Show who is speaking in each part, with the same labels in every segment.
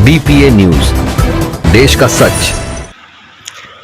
Speaker 1: BPA news, देश का सच।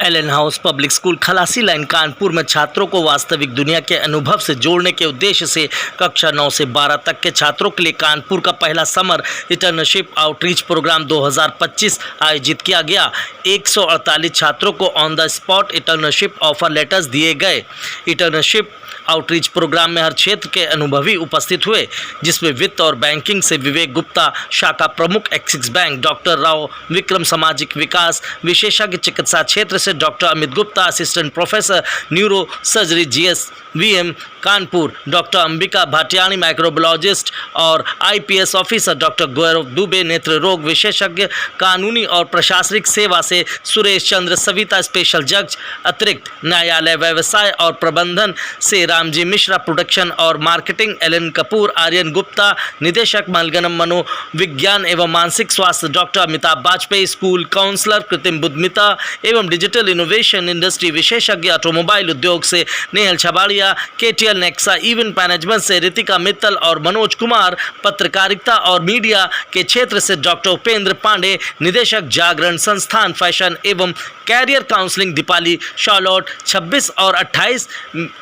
Speaker 2: Allen House public school खलासी लाइन कानपुर में छात्रों को वास्तविक दुनिया के अनुभव से जोड़ने के उद्देश्य से कक्षा 9 से 12 तक के छात्रों के लिए कानपुर का पहला समर इंटर्नशिप आउटरीच प्रोग्राम 2025 आयोजित किया गया। 148 छात्रों को on the spot internship offer letters दिए गए। इंटर्नशिप आउटरीच प्रोग्राम में हर क्षेत्र के अनुभवी उपस्थित हुए, जिसमें वित्त और बैंकिंग से विवेक गुप्ता, शाखा प्रमुख Axis bank doctor Rao Vikram, सामाजिक विकास विशेषज्ञ चिकित्सा क्षेत्र से doctor Amit Gupta, assistant professor neuro surgery GSVM Kanpur doctor Ambika Bhatiyani, microbiologist और IPS officer doctor Gaurav Dubey, नेत्र रोग विशेषज्ञ, कानूनी और प्रशासनिक सेवा से सुरेश चंद्र सविता, स्पेशल जज अतिरिक्त न्यायालय व्यवसाय और प्रबंधन से रामजी मिश्रा, प्रोडक्शन और मार्केटिंग एलन कपूर, आर्यन गुप्ता, निदेशक मलगनम मनोविज्ञान एवं मानसिक स्वास्थ्य doctor Amitabh Vajpayee, school counsellor कृत्रिम बुद्धिमत्ता एवं डिजिटल इनोवेशन इंडस्ट्री विशेषज्ञ, ऑटोमोबाइल उद्योग से Nehal Chhabadiya, KTL Nexa event management से रितिका मित्तल और मनोज कुमार, पत्रकारिता और मीडिया के क्षेत्र से डॉक्टर उपेंद्र पांडे, निदेशक जागरण संस्थान फैशन एवं कैरियर काउंसलिंग दीपाली शार्लोट। 26 और 28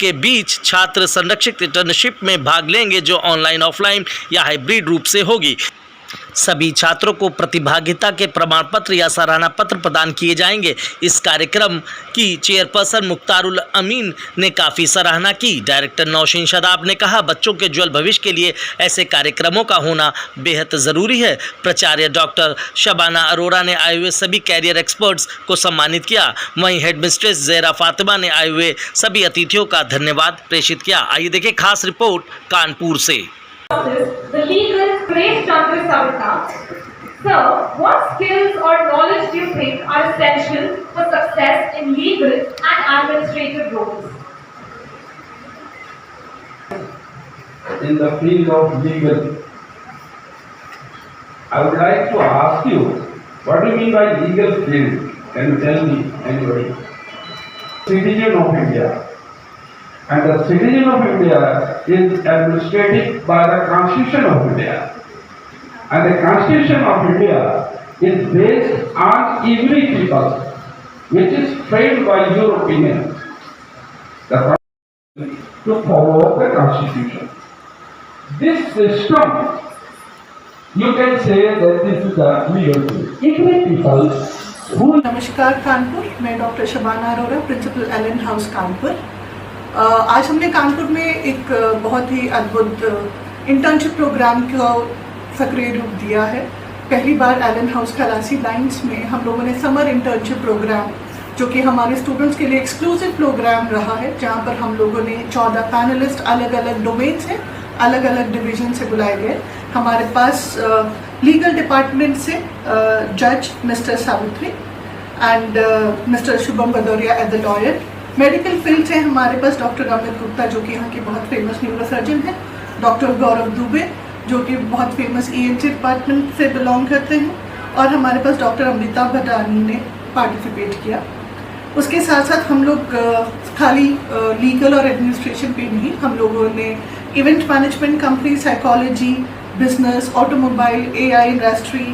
Speaker 2: के बीच छात्र संरक्षित इंटर्नशिप में भाग लेंगे, जो ऑनलाइन, ऑफलाइन या हाइब्रिड रूप से होगी। सभी छात्रों को प्रतिभागिता के प्रमाण पत्र या सराहना पत्र प्रदान किए जाएंगे। इस कार्यक्रम की चेयरपर्सन मुख्तारुल अमीन ने काफ़ी सराहना की। डायरेक्टर नौशीन शदाब ने कहा, बच्चों के उज्ज्वल भविष्य के लिए ऐसे कार्यक्रमों का होना बेहद ज़रूरी है। प्राचार्य डॉक्टर शबाना अरोरा ने आए हुए सभी कैरियर एक्सपर्ट्स को सम्मानित किया। वहीं हेडमिस्ट्रेस ज़ेरा फातिमा ने आए हुए सभी अतिथियों का धन्यवाद प्रेषित किया। आइए देखें खास रिपोर्ट कानपुर से।
Speaker 3: The legal Grace Chandra Savita. Sir, what skills or knowledge do you think are essential for success in legal and administrative roles?
Speaker 4: In the field of legal, I would like to ask you, what do you mean by legal field? Can you tell me, anybody? Citizen of India. And the citizen of India is administrated by the Constitution of India. And the Constitution of India is based on every people, which is framed by Europeans. The Constitution to follow the Constitution. This system, you can say that this is the legal field. Every people who...
Speaker 5: नमस्कार कानपुर, मैं doctor Shabana Arora, principal Allen house Kanpur. आज हमने कानपुर में एक बहुत ही अद्भुत internship programme को सक्रिय रूप दिया है। पहली बार एलन हाउस खलासी लाइन्स में हम लोगों ने समर इंटर्नशिप प्रोग्राम, जो कि हमारे स्टूडेंट्स के लिए एक्सक्लूसिव प्रोग्राम रहा है, जहां पर हम लोगों ने 14 पैनलिस्ट अलग अलग डोमेन से, अलग अलग डिवीजन से बुलाए गए। हमारे पास लीगल डिपार्टमेंट से जज mister Savitri and mister Shubham Bhadauria as the lawyer. Medical field से हमारे पास डॉक्टर अमित गुप्ता, जो कि यहाँ के बहुत फेमस न्यूरो सर्जन हैं, डॉक्टर गौरव दुबे, जो कि बहुत फेमस ENT डिपार्टमेंट से बिलोंग करते हैं, और हमारे पास डॉक्टर अमृता भटानी ने पार्टिसिपेट किया। उसके साथ साथ हम लोग खाली लीगल और एडमिनिस्ट्रेशन पे नहीं, हम लोगों ने event management, company psychology, business, automobile, AI industry,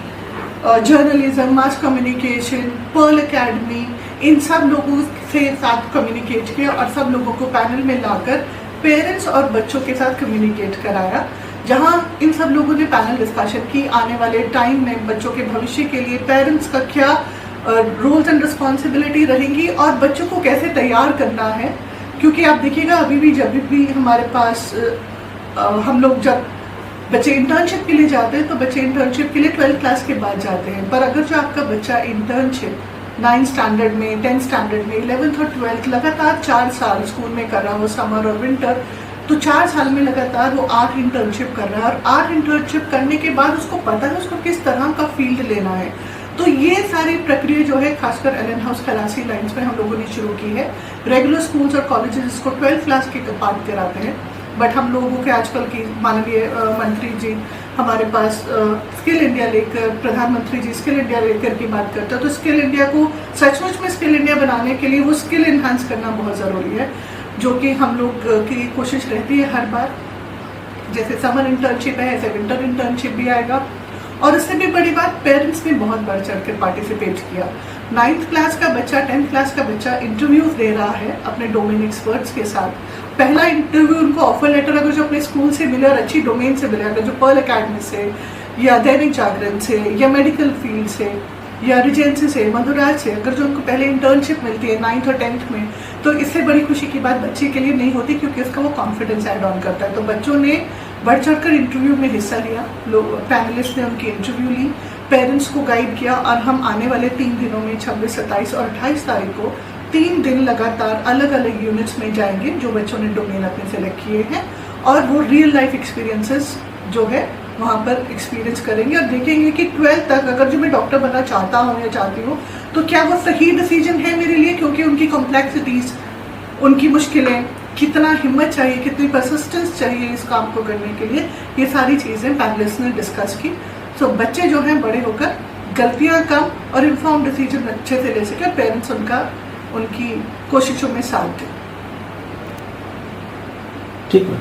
Speaker 5: journalism, mass communication, Pearl Academy, इन सब लोगों से साथ कम्युनिकेट किया और सब लोगों को पैनल में लाकर पेरेंट्स और बच्चों के साथ कम्युनिकेट कराया, जहां इन सब लोगों ने पैनल डिस्कशन की आने वाले टाइम में बच्चों के भविष्य के लिए पेरेंट्स का क्या रोल्स एंड रिस्पॉन्सिबिलिटी रहेंगी और बच्चों को कैसे तैयार करना है। क्योंकि आप देखिएगा, अभी भी जब भी हमारे पास हम लोग जब बच्चे इंटर्नशिप के लिए जाते हैं, तो बच्चे इंटर्नशिप के लिए 12th क्लास के बाद जाते हैं। पर अगर जो आपका बच्चा इंटर्नशिप 9th स्टैंडर्ड में, 10th स्टैंडर्ड में, 11th और 12th लगातार 4 साल स्कूल में कर रहा हो, समर और विंटर, तो 4 साल में लगातार वो 8 इंटर्नशिप कर रहा है, और 8 इंटर्नशिप करने के बाद उसको पता है उसको किस तरह का फील्ड लेना है। तो ये सारी प्रक्रिया जो है, खासकर एलन हाउस खलासी लाइन्स में हम लोगों ने शुरू की है। रेगुलर स्कूल्स और कॉलेजेस इसको 12th क्लास के पार्ट कराते हैं, बट हम लोगों के आजकल की माननीय मंत्री जी हमारे पास स्किल इंडिया लेकर, प्रधानमंत्री जी स्किल इंडिया लेकर की बात करते हैं, तो स्किल इंडिया को सचमुच में स्किल इंडिया बनाने के लिए वो स्किल इन्हांस करना बहुत ज़रूरी है, जो कि हम लोग की कोशिश रहती है हर बार। जैसे समर इंटर्नशिप है, ऐसे विंटर इंटर्नशिप भी आएगा। और उससे भी बड़ी बात, पेरेंट्स ने बहुत बढ़ चढ़ कर पार्टिसिपेट किया। 9th क्लास का बच्चा, 10th क्लास का बच्चा इंटरव्यूज दे रहा है अपने डोमेन एक्सपर्ट्स के साथ। पहला इंटरव्यू उनको ऑफर लेटर अगर जो अपने स्कूल से मिले और अच्छी डोमेन से मिले, अगर जो पर्ल अकेडमी से या दैनिक जागरण से या मेडिकल फील्ड से या रिजेंसी से, मधुराज से, अगर जो उनको पहले इंटर्नशिप मिलती है 9th और 10th में, तो इससे बड़ी खुशी की बात बच्चे के लिए नहीं होती, क्योंकि उसका वो कॉन्फिडेंस ऐड ऑन करता है। तो बच्चों ने बढ़ चढ़कर इंटरव्यू में हिस्सा लिया, लोग पैनलिस्ट ने उनकी इंटरव्यू ली, पेरेंट्स को गाइड किया, और हम आने वाले 3 दिनों में 26, 27 और 28 तारीख को 3 दिन लगातार अलग अलग यूनिट्स में जाएंगे जो बच्चों ने डोमेन अपने सेलेक्ट किए हैं, और वो रियल लाइफ एक्सपीरियंसेस जो है वहाँ पर एक्सपीरियंस करेंगे और देखेंगे कि 12th तक अगर जो मैं डॉक्टर बनना चाहता हूँ या चाहती हूँ तो क्या वो सही डिसीजन है मेरे लिए, क्योंकि उनकी कॉम्प्लेक्सिटीज़, उनकी मुश्किलें, कितना हिम्मत चाहिए, कितनी परसिस्टेंस चाहिए इस काम को करने के लिए, ये सारी चीज़ें पैनलिस्ट ने डिस्कस की। सो बच्चे जो हैं बड़े होकर गलतियाँ कम और इन्फॉर्म डिसीजन अच्छे से ले सके और पेरेंट्स उनकी कोशिशों में साथ दें।
Speaker 6: ठीक है।